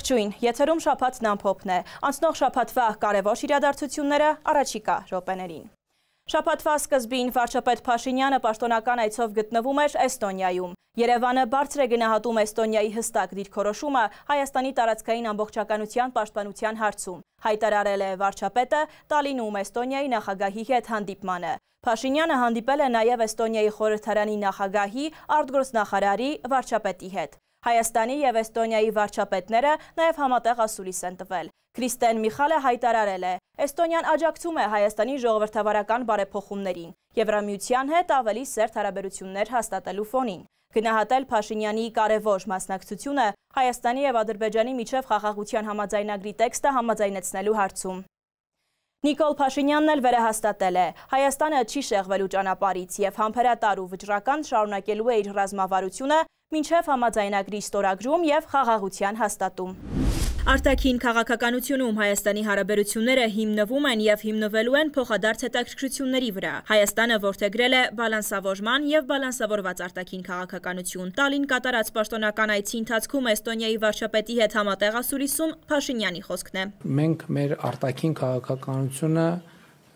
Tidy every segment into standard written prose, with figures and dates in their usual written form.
Ողջույն, եթերում շաբաթն ամփոփն է, անցնող շաբաթվա կարևոր իրադարձությունները առաջիկա րոպեներին։ Շաբաթվա սկզբին վարչապետ Փաշինյանը պաշտոնական այցով գտնվում էր Էստոնիայում։ Երևանը բարձր է գնահատում Էստոնիայի հստակ դիրքորոշումը Հայաստանի տարածքային ամբողջականության պաշտպանության հարցում, հայտարարել է վարչապետը Տալինում Էստոնիայի նախագահի հետ հանդիպմանը։ Փաշինյանը հանդիպել է նաև Էստոնիայի խորհրդարանի նախագահի, արտգործնախարարի, վարչապետի հետ։ Հայաստանի և Էստոնիայի վարչապետները նաև համատեղ ասուլիս են տվել։ Քրիստեն Միխալը հայտարարել է. Էստոնիան աջակցում է Հայաստանի ժողովրդավարական բարեփոխումներին, Եվրամիության հետ ավելի սերտ հարաբերություններ հաստատելու ֆոնին։ Գնահատել Փաշինյանի կարևոր մասնակցությունը Հայաստանի և Ադրբեջանի միջև խաղաղության համաձայնագրի տեքստը համաձայնեցնելու հարցում։ Նիկոլ Փաշինյանն էլ վերահաստատել է. Հայաստանը չի շեղվելու ճանապարհից և համբերատար ու վճռական շարունակելու է իր ռազմավարությունը մինչև համաձայնագրի ստորագրում և խաղաղության հաստատում։ Արտաքին քաղաքականությունում Հայաստանի հարաբերությունները հիմնվում են և հիմնվելու են փոխադարձ հետաքրքրությունների վրա։ Հայաստանը որդեգրել է բալանսավորման և բալանսավորված արտաքին քաղաքականություն։ Տալին կատարած պաշտոնական այցի ընթացքում Էստոնիայի վարչապետի հետ համատեղ ասուլիսում Փաշինյանի խոսքն է. Մենք մեր արտաքին քաղաքականությունը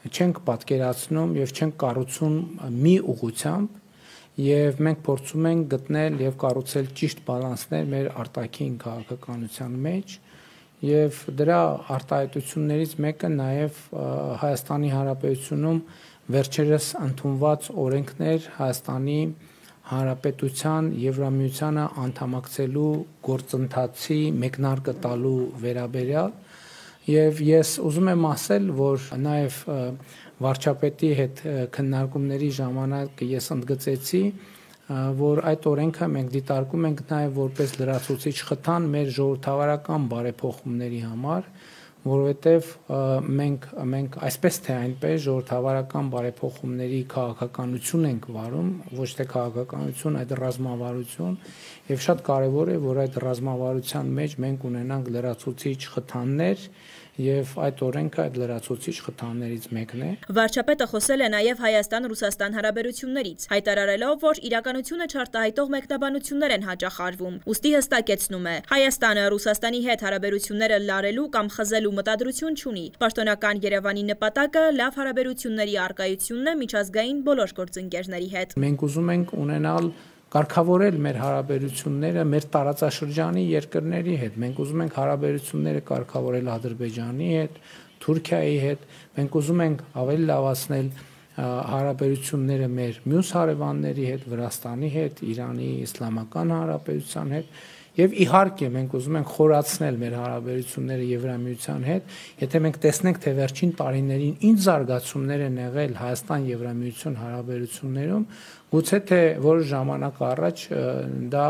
չենք պատկերացնում և չենք կառուցում մի ուղղությամբ, և մենք փորձում ենք գտնել և կառուցել ճիշտ բալանսներ մեր արտաքին քաղաքականության մեջ, և դրա արտահայտություններից մեկը նաև Հայաստանի Հանրապետությունում վերջերս ընդունված օրենքներ Հայաստանի Հանրապետության Եվրամիությանը անդամակցելու գործընթացի մեկնարկը տալու վերաբերյալ, և ես ուզում եմ ասել, որ նաև վարչապետի հետ քննարկումների ժամանակ ես ընդգծեցի, որ այդ օրենքը մենք դիտարկում ենք նաև որպես լրացուցիչ խթան մեր ժողովրդավարական բարեփոխումների համար, որովհետև մենք այսպես թե այնպես ժողովրդավարական բարեփոխումների քաղաքականություն ենք վարում, ոչ թե քաղաքականություն, այդ ռազմավարություն, և շատ կարևոր է, որ այդ ռազմավարության մեջ մենք ունենանք լրացուցիչ խթաններ, և այդ օրենքը այդ լրացուցիչ խթաններից մեկն է։ Վարչապետը խոսել է նաև Հայաստան-Ռուսաստան հարաբերություններից, հայտարարելով, որ իրականությունը չարտահայտող մեկնաբանություններ են հաճախ արվում, ուստի հստակեցնում է. Հայաստանը Ռուսաստանի հետ հարաբերությունները լարելու կամ խզելու մտադրություն չունի։ Պաշտոնական Երևանի նպատակը լավ հարաբերությունների առկայությունն է միջազգային բոլոր գործընկերների հետ։ Մենք ուզում ենք ունենալ կարգավորել մեր հարաբերությունները մեր տարածաշրջանի երկրների հետ։ Մենք ուզում ենք հարաբերությունները կարգավորել Ադրբեջանի հետ, Թուրքիայի հետ, մենք ուզում ենք ավելի լավացնել հարաբերությունները մեր մյուս հարևանների հետ, Վրաստանի հետ, Իրանի Իսլամական Հանրապետության հետ, և իհարկե մենք ուզում ենք խորացնել մեր հարաբերությունները Եվրամիության հետ, եթե մենք տեսնենք, թե վերջին տարիներին ինչ զարգացումներ են եղել Հայաստան-Եվրամիություն հարաբերություններում, գուցե թե որոշ ժամանակ առաջ դա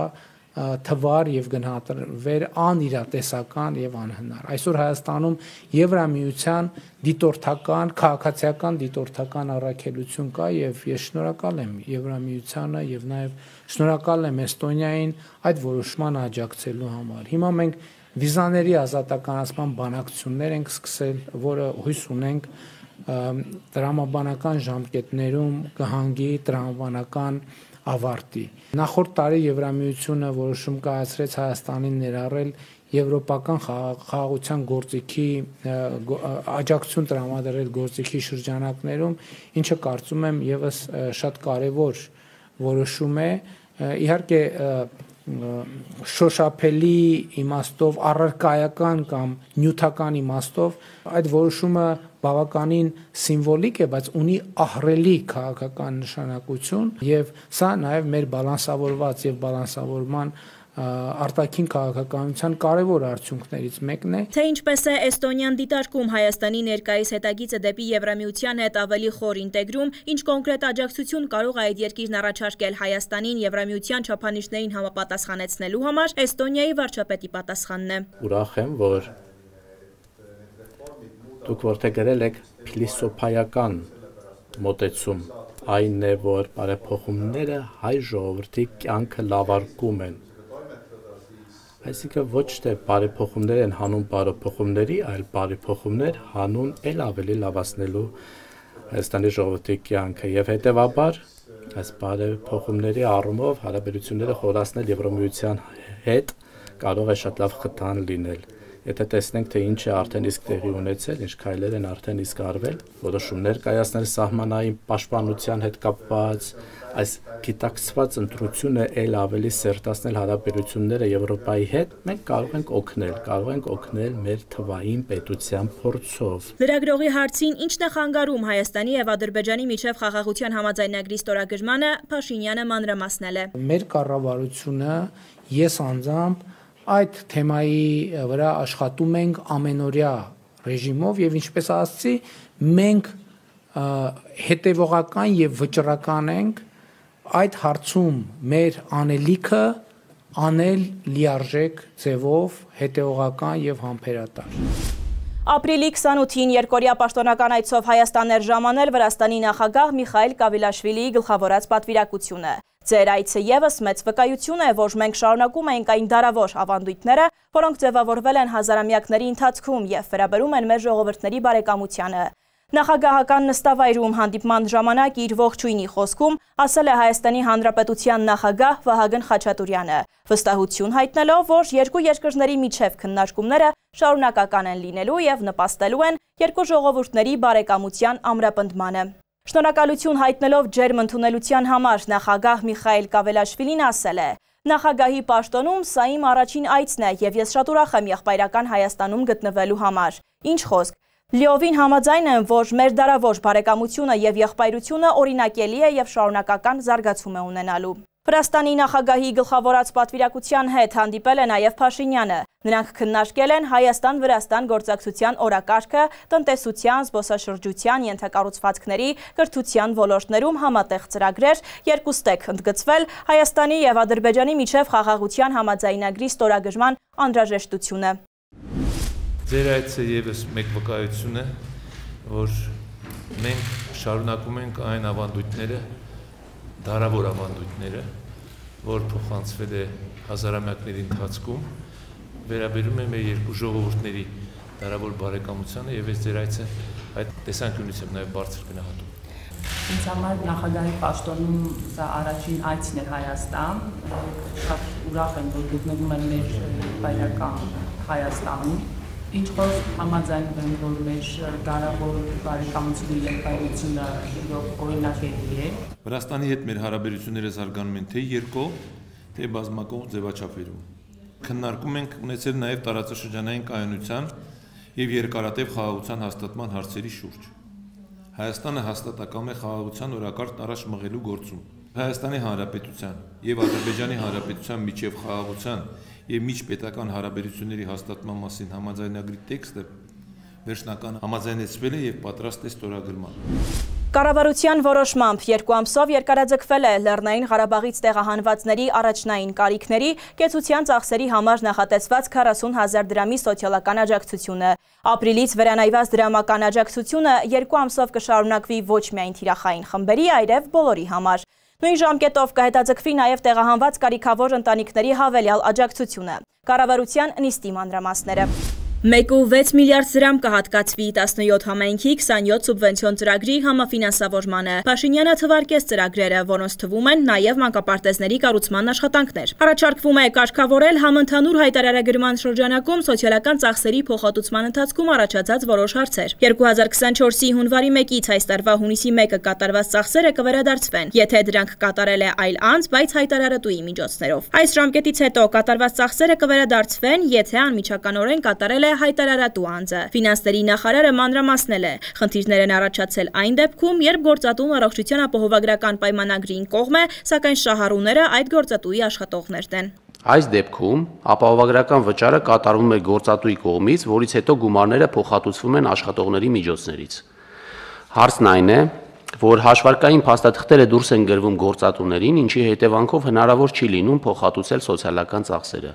թվար և գնահատվեր անիրատեսական և անհնար։ Այսօր Հայաստանում Եվրամիության դիտորդական, քաղաքացիական դիտորդական առաքելություն կա, և ես շնորհակալ եմ Եվրամիությանը և նաև շնորհակալ եմ Էստոնիային այդ որոշմանը աջակցելու համար։ Հիմա մենք վիզաների ազատականացման բանակցություններ ենք սկսել, որը հույս ունենք տրամաբանական ժամկետներում կհանգի տրամաբանական ավարտի։ Նախորդ տարի Եվրամիությունը որոշում կայացրեց Հայաստանին ներառել եվրոպական խաղաղության գործիքի աջակցություն տրամադրել գործիքի շրջանակներում, ինչը կարծում եմ ևս շատ կարևոր որոշում է։ Իհարկե շոշափելի իմաստով, առարկայական կամ նյութական իմաստով այդ որոշումը բավականին սիմվոլիկ է, բայց ունի ահռելի քաղաքական նշանակություն, և սա նաև մեր բալանսավորված և բալանսավորման արտաքին քաղաքականության կարևոր արդյունքներից մեկն է։ Թե ինչպես է Էստոնիան դիտարկում Հայաստանի ներկայիս հետագիծը դեպի Եվրամիության հետ ավելի խոր ինտեգրում, ինչ կոնկրետ աջակցություն կարող է այդ երկիրն առաջարկել Հայաստանին Եվրամիության չափանիշներին համապատասխանեցնելու համար, Էստոնիայի վարչապետի պատասխանն է. Ուրախ եմ, որ դուք որդեգրել եք փիլիսոփայական մոտեցում, այն է, որ բարեփոխումները հայ ժողովրդի կյանքը լավարկում են։ Այսինքն ոչ թե բարեփոխումներ են հանուն բարեփոխումների, այլ բարեփոխումներ հանուն էլ ավելի լավացնելու Հայաստանի ժողովրդի կյանքը, և հետևաբար այս բարեփոխումների առումով հարաբերությունները խորացնել Եվրամիության հետ կարող է շատ լավ խթան լինել։ Եթե տեսնենք, թե ինչ է արդեն իսկ տեղի ունեցել, ինչ քայլեր են արդեն իսկ արվել, որոշումներ կայացնել սահմանային պաշտպանության հետ կապված, այս գիտակցված ընտրությունը ել ավելի սերտացնել հարաբերությունները Եվրոպայի հետ, մենք կարող ենք օգնել մեր թվային պետության փորձով։ Լրագրողի հարցին ինչն է խանգարում Հայաստանի եւ Ադրբեջանի միջև խաղաղության համաձայնագրի ստորագրմանը, Փաշինյանը մանրամասնել է։ Մեր կառավարությունը ես անձամբ այդ թեմայի վրա աշխատում ենք ամենօրյա ռեժիմով եւ ինչպես ասացի, մենք հետեւողական եւ վճռական ենք այդ հարցում մեր անելիքը անել լիարժեք ձևով հետեւողական եւ համբերատար։ Ապրիլի 28-ին երկօրյա պաշտոնական այցով Հայաստան էր ժամանել Վրաստանի նախագահ Միխայիլ Կավիլաշվիլիի գլխավորած պատվիրակությունը։ Ձեր այցը ևս մեծ վկայություն է, որ մենք շարունակում ենք այն դարավոր ավանդույթները, որոնք ձևավորվել են հազարամյակների ընթացքում եւ վերաբերում են մեր ժողովուրդների բարեկամությանը։ Նախագահական նստավայրում հանդիպման ժամանակ իր ողջույնի խոսքում ասել է Հայաստանի Հանրապետության նախագահ Վահագն Խաչատուրյանը, վստահություն հայտնելով, որ երկու երկրների միջև քննարկումները շարունակական են լինելու եւ նպաստելու են երկու ժողովուրդների բարեկամության ամրապնդմանը։ Շնորհակալություն հայտնելով ջերմ ընդունելության համար նախագահ Միխայիլ Կավիլաշվիլին ասել է. Նախագահի պաշտոնում սա իմ առաջին այցն է եւ ես շատ ուրախ եմ եղբայրական Հայաստանում գտնվելու համար։ Ինչ խոսք, լիովին համաձայն եմ, որ մեր դարավոր բարեկամությունը եւ եղբայրությունը օրինակելի է եւ շարունակական զարգացում է ունենալու։ Վրաստանի նախագահի գլխավորած պատվիրակության հետ հանդիպել է նաև Փաշինյանը։ Նրանք քննարկել են Հայաստան-Վրաստան գործակցության օրակարգը, տնտեսության, զբոսաշրջության, ենթակառուցվածքների, կրթության ոլորտներում համատեղ ծրագրեր, երկուստեք ընդգծվել Հայաստանի եւ Ադրբեջանի միջև խաղաղության համաձայնագրի ստորագրման անհրաժեշտությունը։ Ձեր այցը ևս մեկ վկայություն է, որ մենք շարունակում ենք այն ավանդույթները, դարավոր ավանդույթները, որ փոխանցվել է հազարամյակների ընթացքում, վերաբերում է մեր երկու ժողովուրդների դարավոր բարեկամությանը եւ ես ձեր այցը այդ տեսանկյունից եմ նաեւ բարձր գնահատում։ Ինձ համար նախագահի պաշտոնում սա առաջին այցն է Հայաստան, շատ ուրախ եմ, որ գտնվում եմ մեր բարեկամ Հայաստանում, ինչ որ համաձայնում եմ, որ մեր դարավոր բարեկամությունը եւ հայրությունը օրինակելի է։ Վրաստանի հետ մեր հարաբերությունները զարգանում են թե երկկողմ, թե բազմակողմ ձևաչափերում։ Քննարկում ենք ունեցել նաև տարածաշրջանային կայունության եւ երկարատև խաղաղության հաստատման հարցերի շուրջ։ Հայաստանը հաստատակամ է խաղաղության օրակարգ առաջ մղելու գործում։ Հայաստանի Հանրապետության եւ Ադրբեջանի Հանրապետության միջև խաղաղության եւ միջպետական հարաբերությունների հաստատման մասին համաձայնագրի տեքստը վերջնական համաձայնեցվել է եւ պատրաստ է ստորագրման։ Կառավարության որոշմամբ 2 ամսով երկարաձգվել է Լեռնային Ղարաբաղից տեղահանվածների առաջնային կարիքների կեցության ծախսերի համար նախատեսված 40,000 դրամի սոցիալական աջակցությունը։ Ապրիլից վերանայված դրամական աջակցությունը 2 ամսով կշարունակվի ոչ միայն թիրախային խմբերի, այլև բոլորի համար։ Նույն ժամկետով կհետաձգվի նաև տեղահանված կարիքավոր ընտանիքների հավելյալ աջակցությունը։ Կառավարության նիստի մանրամասները։ 1.6 միլիարդ դրամ կհատկացվի 17 համայնքի 27 սուբվենցիոն ծրագրի համաֆինանսավորմանը։ Փաշինյանը թվարկեց ծրագրերը, որոնց թվում են նաև մանկապարտեզների կառուցման աշխատանքներ։ Առաջարկվում է կարգավորել համընդհանուր հայտարարագրման շրջանակում սոցիալական ծախսերի փոխհատուցման ընթացքում առաջացած որոշ հարցեր։ 2024-ի հունվարի 1-ից այս տարվա հունիսի 1-ը կատարված ծախսերը կվերադարձվեն, եթե դրանք կատարել է այլ անձ, բայց հայտարարատուի միջոցներով։ Այս ժամկետից հետո կատարված ծախսերը կվերադարձվեն, եթե անմիջականորեն կատարել է հայտարարատու անձը։ Ֆինանսների նախարարը մանրամասնել է. խնդիրներ են առաջացել այն դեպքում, երբ գործատուն առողջության ապահովագրական պայմանագրին կողմ է, սակայն շահառուները այդ գործատուի աշխատողներն են։ Այս դեպքում ապահովագրական վճարը կատարվում է գործատուի կողմից, որից հետո գումարները փոխհատուցվում են աշխատողների միջոցներից։ Հարցն այն է, որ հաշվարկային փաստաթղթերը դուրս են գրվում գործատուներին, ինչի հետևանքով հնարավոր չի լինում փոխհատուցել սոցիալական ծախսերը։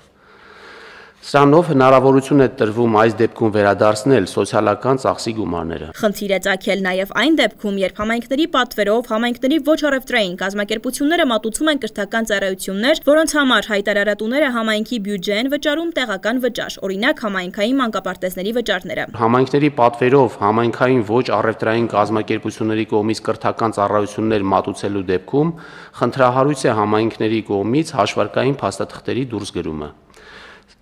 Սրանով հնարավորություն է տրվում այս դեպքում վերադարձնել սոցիալական ծախսի գումարները։ Խնդիր է ծագել նաև այն դեպքում, երբ համայնքների պատվերով համայնքների ոչ առևտրային կազմակերպությունները մատուցում են կրթական ծառայություններ, որոնց համար հայտարարատուները համայնքի բյուջե են վճարում տեղական վճար, օրինակ համայնքային մանկապարտեզների վճարները։ Համայնքների պատվերով համայնքային ոչ առևտրային կազմակերպությունների կողմից կրթական ծառայություններ մատուցելու դեպքում խնդրահարույց է համայնքների կողմից հաշվարկային փաստաթղթերի դուրսգրումը։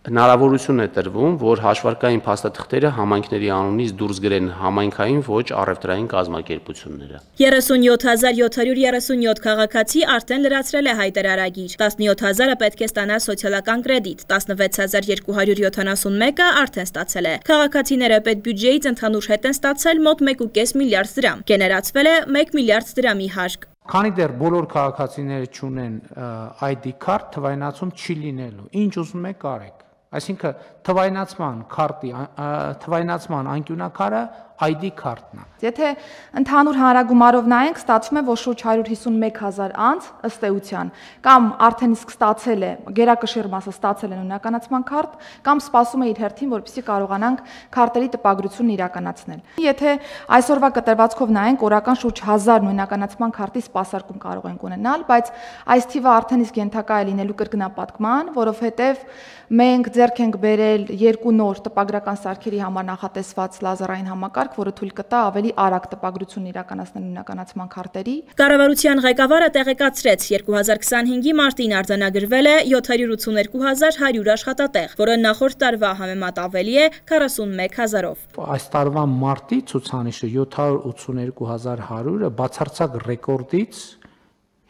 Հնարավորություն է տրվում, որ հաշվարկային փաստաթղթերը համայնքների անունից դուրս գրեն համայնքային ոչ առևտրային կազմակերպությունները։ 37737 քաղաքացի արդեն լրացրել է հայտարարագիր, 17000-ը պետք է ստանա սոցիալական կրեդիտ, 16271-ը արդեն ստացել է։ Քաղաքացիները պետբյուջեից ընդհանուր հետ են ստացել մոտ 1.5 միլիարդ դրամ, գեներացվել է 1 միլիարդ դրամի հաշկ։ Քանի դեռ բոլոր քաղաքացիները չունեն ID քարտ, թվայնացում չի լինելու։ Ինչ ուզում եք կարեք։ Այսինքն թվայնացման անկյունակարը ID քարտն է։ Եթե ընդհանուր հանրագումարով նայենք, ստացվում է, որ շուրջ 151000 անձ ըստ էության կամ արդեն իսկ ստացել է, գերակշիռ մասը ստացել է նույնականացման քարտ, կամ սպասում է իր հերթին, որպեսզի կարողանանք քարտերի տպագրությունն իրականացնել։ Եթե այսօրվա կտրվածքով նայենք, օրական շուրջ 1000 նույնականացման քարտի սպասարկում կարող ենք ունենալ, բայց այս թիվը արդեն իսկ ենթակա է լինելու կրկնապատկման, որովհետև մենք ձեռք ենք բերել 2 նոր տպագրական սարքերի համար նախատեսված լազերային համակարգ, որը թույլ կտա ավելի արագ տպագրություն իրականացնել նույնականացման քարտերի։ Կառավարության ղեկավարը տեղեկացրեց, 2025-ի մարտին արձանագրվել է 782100 աշխատատեղ, որը նախորդ տարվա համեմատ ավելի է 41000-ով։ Այս տարվա մարտի ցուցանիշը 782100-ը բացարձակ ռեկորդից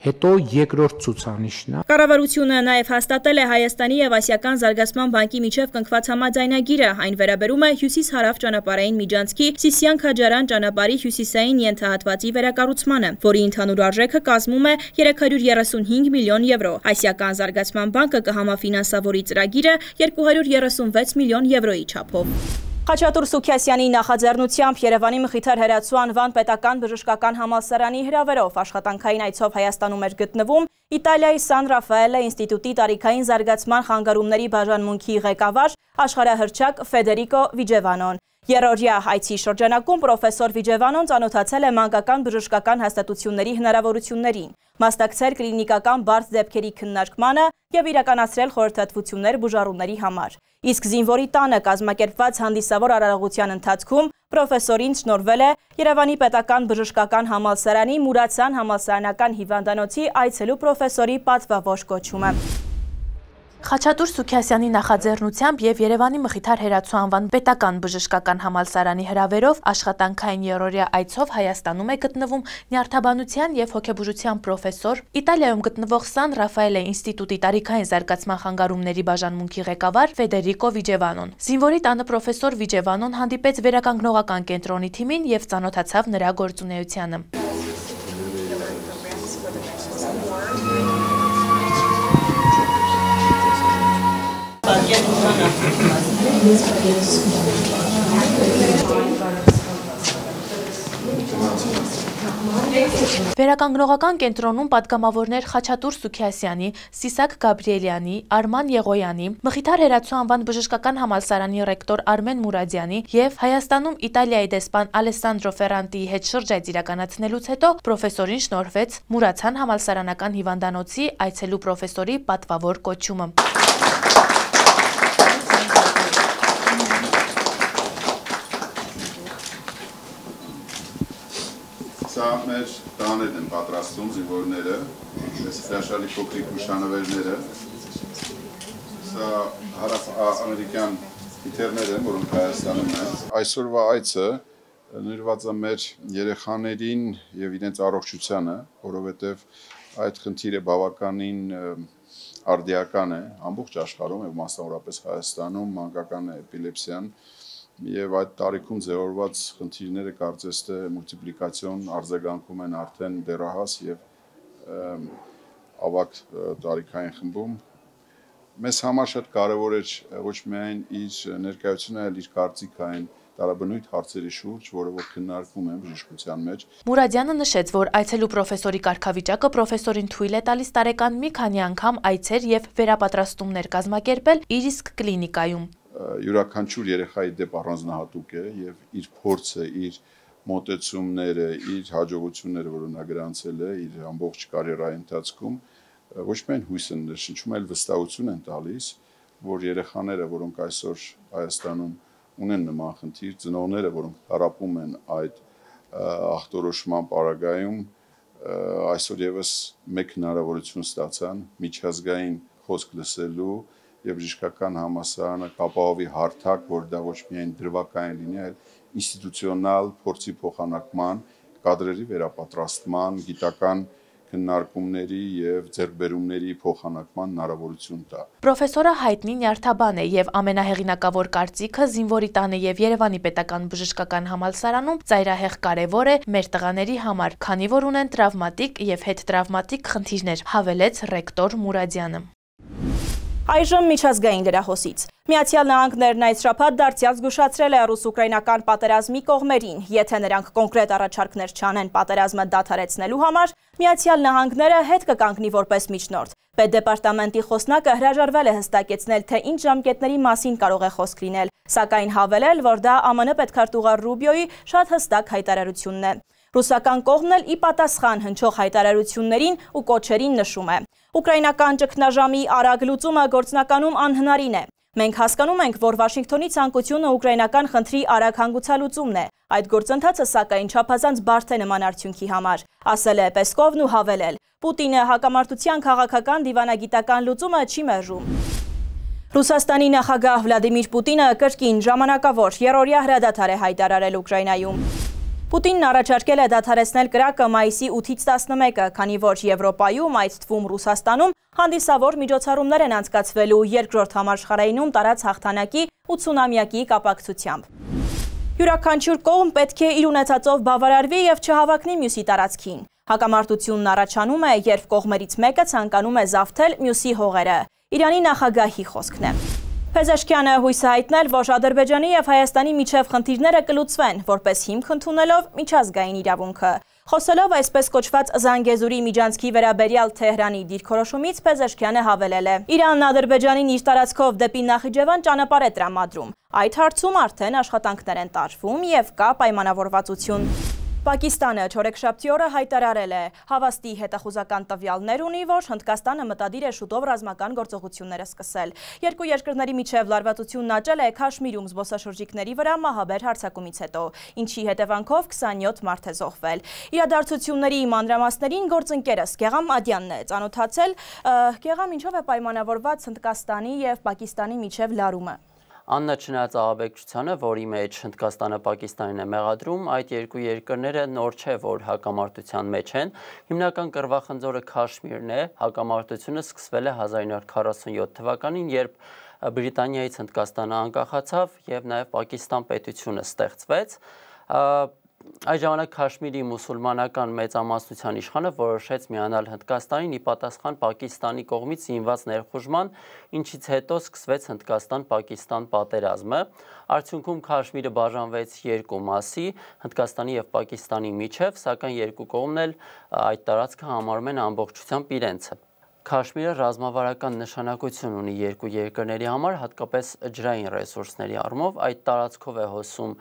հետո երկրորդ ցուցանիշն է։ Կառավարությունը նաև հաստատել է Հայաստանի եւ Ասիական զարգացման բանկի միջև կնքված համաձայնագիրը, այն վերաբերում է հյուսիս-հարավ ճանապարհային միջանցքի Սիսիան-Քաջարան ճանապարհի հյուսիսային ենթահատվածի վերակառուցմանը, որի ընդհանուր արժեքը կազմում է 335 միլիոն եվրո։ Ասիական զարգացման բանկը կհամաֆինանսավորի ծրագիրը 236 միլիոն եվրոյի չափով։ Խաչատուր Սուքիասյանի նախաձեռնությամբ Երևանի Մխիթար Հերացու անվան պետական բժշկական համալսարանի հրավերով աշխատանքային այցով Հայաստանում էր գտնվում Իտալիայի Սան Ռաֆայելե ինստիտուտի տարիքային զարգացման խանգարումների բաժանմունքի ղեկավար աշխարհահռչակ Ֆեդերիկո Վիջևանոն։ Երրորդյա այցի շրջանակում պրոֆեսոր Վիջևանոն ծանոթացել է մանկական բժշկական հաստատությունների հնարավորություններին, մասնակցել կլինիկական բարդ դեպքերի քննարկմանը և իրականացրել խորհրդատվություններ բուժառուների համար։ Իսկ զինվորի տանը կազմակերպված հանդիսավոր արարողության ընթացքում պրոֆեսորին շնորհվել է Երևանի պետական բժշկական համալսարանի Մուրացյան համալսարանական հիվանդանոցի այցելու պրոֆեսորի պատվավոր կոչումը։ Խաչատուր Սուքիասյանի նախաձեռնությամբ եւ Երևանի Մխիթար Հերացու անվան պետական բժշկական համալսարանի հրավերով աշխատանքային երրորդյա այցով Հայաստանում է գտնվում նյարդաբանության եւ հոգեբուժության պրոֆեսոր, Իտալիայում գտնվող Սան Ռաֆայելե ինստիտուտի տարիքային զարգացման խանգարումների բաժանմունքի ղեկավար Ֆեդերիկո Վիջևանոն։ Զինվորի տանը պրոֆեսոր Վիջևանոն հանդիպեց վերականգնողական կենտրոնի թիմին եւ ծանոթացավ նրա գործունեությանը։ Վերականգնողական կենտրոնում պատգամավորներ Խաչատուր Սուքիասյանի, Սիսակ Գաբրիելյանի, Արման Եղոյանի, Մխիթար Հերացու անվան բժշկական համալսարանի ռեկտոր Արմեն Մուրադյանի եւ Հայաստանում Իտալիայի դեսպան Ալեսանդրո Ֆերանտիի հետ շրջայց իրականացնելուց հետո պրոֆեսորին շնորհվեց Մուրացյան համալսարանական հիվանդանոցի այցելու պրոֆեսորի պատվավոր կոչումը։ Սա մեր տաներն են պատրաստում զինվորները, այս հրաշալի փոքրիկ հուշանվերները, սա հարավ-ամերիկյան ինտերներ են, որոնք Հայաստանում են։ Այսօրվա այցը նվիրված է մեր երեխաներին եւ իրենց առողջությանը, որովհետեւ այդ խնդիրը բավականին արդիական է ամբողջ աշխարհում եւ մասնավորապես Հայաստանում մանկական էպիլեպսիան եւ այդ տարիքում ձևավորված խնդիրները կարծես թե մուլտիպլիկացիոն արձագանքում են արդեն դեռահաս եւ ավագ տարիքային խմբում։ Մեզ համար շատ կարեւոր է ոչ միայն իր ներկայությունը, այլ իր կարծիքային տարաբնույթ հարցերի շուրջ, որը որ քննարկվում են բժշկության մեջ։ Մուրադյանը նշեց, որ այցելու պրոֆեսորի կարգավիճակը պրոֆեսորին թույլ է տալիս տարեկան մի քանի անգամ այցեր եւ վերապատրաստումներ կազմակերպել իր իսկ կլինիկայում։ Յուրաքանչյուր երեխայի դեպ առանձնահատուկ է եւ իր փորձը, իր մոտեցումները, իր հաջողությունները, որը նա գրանցել է իր ամբողջ կարիերայի ընթացքում, ոչ միայն հույս են ներշնչում, այլ վստահություն են տալիս, որ երեխաները, որոնք այսօր Հայաստանում ունեն նման խնդիր, ծնողները, որոնք տարապում են այդ ախտորոշման պարագայում, այսօր եւս մեկ հնարավորություն ստացան միջազգային խոսք լսելու եւ բժշկական համալսարանը կապահովի հարթակ, որ դա ոչ միայն դրվագային լինի, այլ ինստիտուցիոնալ փորձի փոխանակման, կադրերի վերապատրաստման, գիտական քննարկումների եւ ձեռքբերումների փոխանակման հնարավորություն տա։ Պրոֆեսորը հայտնի նյարդաբան է եւ ամենահեղինակավոր կարծիքը զինվորի տանը եւ Երևանի պետական բժշկական համալսարանում ծայրահեղ կարեւոր է մեր տղաների համար, քանի որ ունեն տրավմատիկ եւ հետտրավմատիկ խնդիրներ, հավելեց ռեկտոր Մուրադյանը։ Այժմ միջազգային լրահոսից։ Միացյալ Նահանգներն այս շաբաթ դարձյալ զգուշացրել է ռուս-ուկրաինական պատերազմի կողմերին, եթե նրանք կոնկրետ առաջարկներ չանեն պատերազմը դադարեցնելու համար, Միացյալ Նահանգները հետ կկանգնի որպես միջնորդ։ Պետդեպարտամենտի խոսնակը հրաժարվել է հստակեցնել, թե ինչ ժամկետների մասին կարող է խոսք լինել, սակայն հավելել, որ դա ԱՄՆ պետքարտուղար Ռուբիոյի շատ հստակ հայտարարությունն է։ Ռուսական կողմն էլ ի պատասխան հնչող հայտարարություններին ու կոչերին նշում է. Ուկրաինական ճգնաժամի արագ լուծումը գործնականում անհնարին է։ Մենք հասկանում ենք, որ Վաշինգտոնի ցանկությունը ուկրաինական խնդրի արագ հանգուցալուծումն է։ Այդ գործընթացը սակայն չափազանց բարդ է նման արդյունքի համար, ասել է Պեսկովն ու հավելել. Պուտինը հակամարտության քաղաքական դիվանագիտական լուծումը չի մերժում։ Ռուսաստանի նախագահ Վլադիմիր Պուտինը կրկին ժամանակավոր երրորդյա հրադադար է հայտարարել Ուկրաինայում։ Պուտինն առաջարկել է դադարեցնել կրակը մայիսի 8-ից 11-ը, քանի որ Եվրոպայում, այդ թվում Ռուսաստանում, հանդիսավոր միջոցառումներ են անցկացվելու երկրորդ համաշխարհայինում տարած հաղթանակի 80-ամյակի կապակցությամբ։ Յուրաքանչյուր կողմ պետք է իր ունեցածով բավարարվի եւ չհավակնի մյուսի տարածքին։ Հակամարտությունն առաջանում է, երբ կողմերից մեկը ցանկանում է զավթել մյուսի հողերը։ Իրանի նախագահի խոսքն է։ Փեզեշքյանը հույս է հայտնել, որ Ադրբեջանի եւ Հայաստանի միջև խնդիրները կլուծվեն, որպես հիմք ընդունելով միջազգային իրավունքը։ Խոսելով այսպես կոչված Զանգեզուրի միջանցքի վերաբերյալ Թեհրանի դիրքորոշումից Փեզեշքյանը հավելել է. Իրանն Ադրբեջանին իր տարածքով դեպի Նախիջևան ճանապարհ է տրամադրում։ Այդ հարցում արդեն աշխատանքներ են տարվում եւ կա պայմանավորվածություն։ Պակիստանը չորեքշաբթի օրը հայտարարել է, հավաստի հետախուզական տվյալներ ունի, որ Հնդկաստանը մտադիր է շուտով ռազմական գործողությունները սկսել։ Երկու երկրների միջև լարվածությունն աճել է Քաշմիրում զբոսաշրջիկների վրա մահաբեր հարձակումից հետո, ինչի հետևանքով 27 մարդ է զոհվել։ Իրադարձությունների մանրամասներին գործընկերս Գեգամ Ադյանն է ծանոթացել։ Գեգամ, ինչով է պայմանավորված Հնդկաստանի եւ Պակիստանի միջև լարումը։ Աննա, չնայած ահաբեկչությանը, որի մեջ Հնդկաստանը Պակիստանին է մեղադրում, այդ երկու երկրները նոր չէ, որ հակամարտության մեջ են։ Հիմնական կռվախնձորը Քաշմիրն է, հակամարտությունը սկսվել է 1947 թվականին, երբ Բրիտանիայից Հնդկաստանը անկախացավ եւ նաեւ Պակիստան պետությունը ստեղծվեց։ Այդ ժամանակ Քաշմիրի մուսուլմանական մեծամասնության իշխանը որոշեց միանալ Հնդկաստանին ի պատասխան Պակիստանի կողմից զինված ներխուժման, ինչից հետո սկսվեց Հնդկաստան-Պակիստան պատերազմը։ Արդյունքում Քաշմիրը բաժանվեց երկու մասի, Հնդկաստանի եւ Պակիստանի միջև, սակայն երկու կողմն էլ այդ տարածքը համարում են ամբողջությամբ իրենցը։ Քաշմիրը ռազմավարական նշանակություն ունի երկու երկրների համար, հատկապես ջրային ռեսուրսների առումով։ Այդ տարածքով է հոսում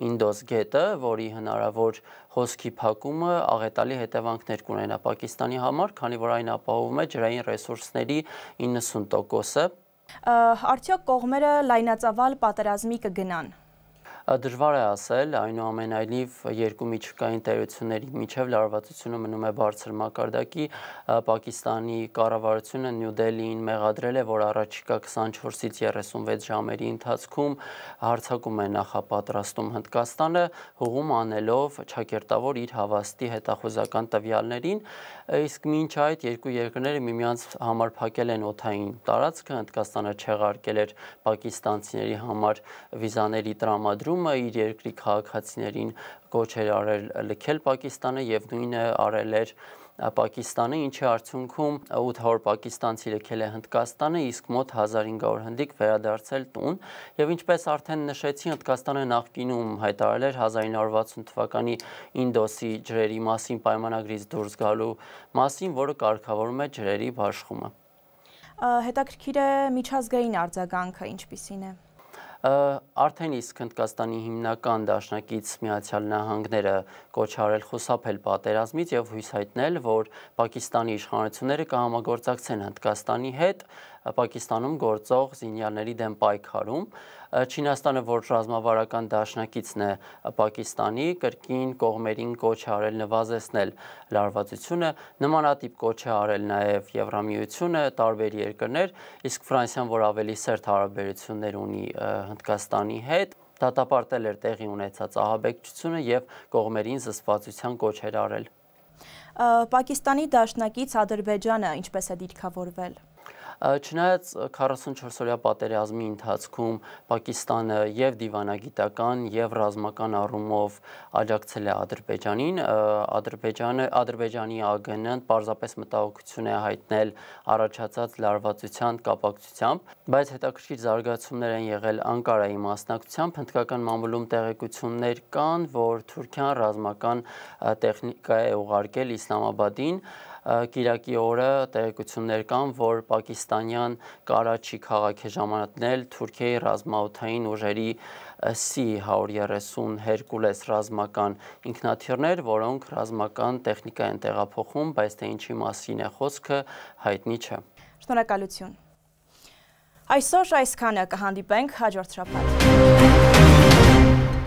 Ինդոս գետը, որի հնարավոր հոսքի փակումը աղետալի հետևանքներ կունենա Պակիստանի համար, քանի որ այն ապահովում է ջրային ռեսուրսների 90%-ը։ Արդյոք կողմերը լայնածավալ պատերազմի կգնան։ Դժվար է ասել, այնուամենայնիվ երկու միջուկային տերությունների միջև լարվածությունը մնում է բարձր մակարդակի։ Պակիստանի կառավարությունը Նյու Դելիին մեղադրել է, որ առաջիկա 24-ից 36 ժամերի ընթացքում հարձակում է նախապատրաստում Հնդկաստանը, հողում անելով չակերտավոր իր հավաստի հետախուզական տվյալներին, իսկ մինչ այդ երկու երկրները միմյանց համար փակել են օդային տարածքը, Հնդկաստանը չեղարկել էր պակիստանցիների համար վիզաների տրամադրումը, իր երկրի քաղաքացիներին կոչ էր արել լքել Պակիստանը եւ նույնը արել էր Պակիստանը, ինչի արդյունքում 800 պակիստանցի լքել է Հնդկաստանը, իսկ մոտ 1500 հնդիկ վերադարձել տուն, եւ ինչպես արդեն նշեցի, Հնդկաստանը նախկինում հայտարարել էր 1960 թվականի Ինդոսի ջրերի մասին պայմանագրից դուրս գալու մասին, որը կարգավորում է ջրերի բաշխումը։ Հետաքրքիր է միջազգային արձագանքը ինչպիսին է։ Արդեն իսկ Հնդկաստանի հիմնական դաշնակից Միացյալ Նահանգները կոչ արել խուսափել պատերազմից եւ հույս հայտնել, որ Պակիստանի իշխանությունները կհամագործակցեն Հնդկաստանի հետ Պակիստանում գործող զինյալների դեմ պայքարում։ Չինաստանը, որ ռազմավարական դաշնակիցն է Պակիստանի, կրկին կողմերին կոչ է արել նվազեցնել լարվածությունը, նմանատիպ կոչ է արել նաև Եվրամիությունը, տարբեր երկրներ, իսկ Ֆրանսիան, որ ավելի սերտ հարաբերություններ ունի Հնդկաստանի հետ, դատապարտել էր տեղի ունեցած ահաբեկչությունը եւ կողմերին զսպվածության կոչեր արել։ Պակիստանի դաշնակից Ադրբեջանը ինչպես է դիրքավորվել։ Չնայած 44-օրյա պատերազմի ընթացքում Պակիստանը եւ դիվանագիտական եւ ռազմական առումով աջակցել է Ադրբեջանին, Ադրբեջանի ԱԳՆ-ն պարզապես մտահոգություն է հայտնել առաջացած լարվածության կապակցությամբ, բայց հետաքրքիր զարգացումներ են եղել Անկարայի մասնակցությամբ, հնդկական մամուլում տեղեկություններ կան, որ Թուրքիան ռազմական տեխնիկա է ուղարկել Իսլամաբադին, Կիրակի օրը տեղեկություններ կան, որ պակիստանյան Կարաչի քաղաք է ժամանել Թուրքիայի ռազմաօդային ուժերի C-130 Հերկուլես ռազմական ինքնաթիռներ, որոնք ռազմական տեխնիկա են տեղափոխում, բայց թե ինչի մասին է խոսքը, հայտնի չէ։ Շնորհակալություն։ Այսօր այսքանը, կհանդիպենք հաջորդ շաբաթ։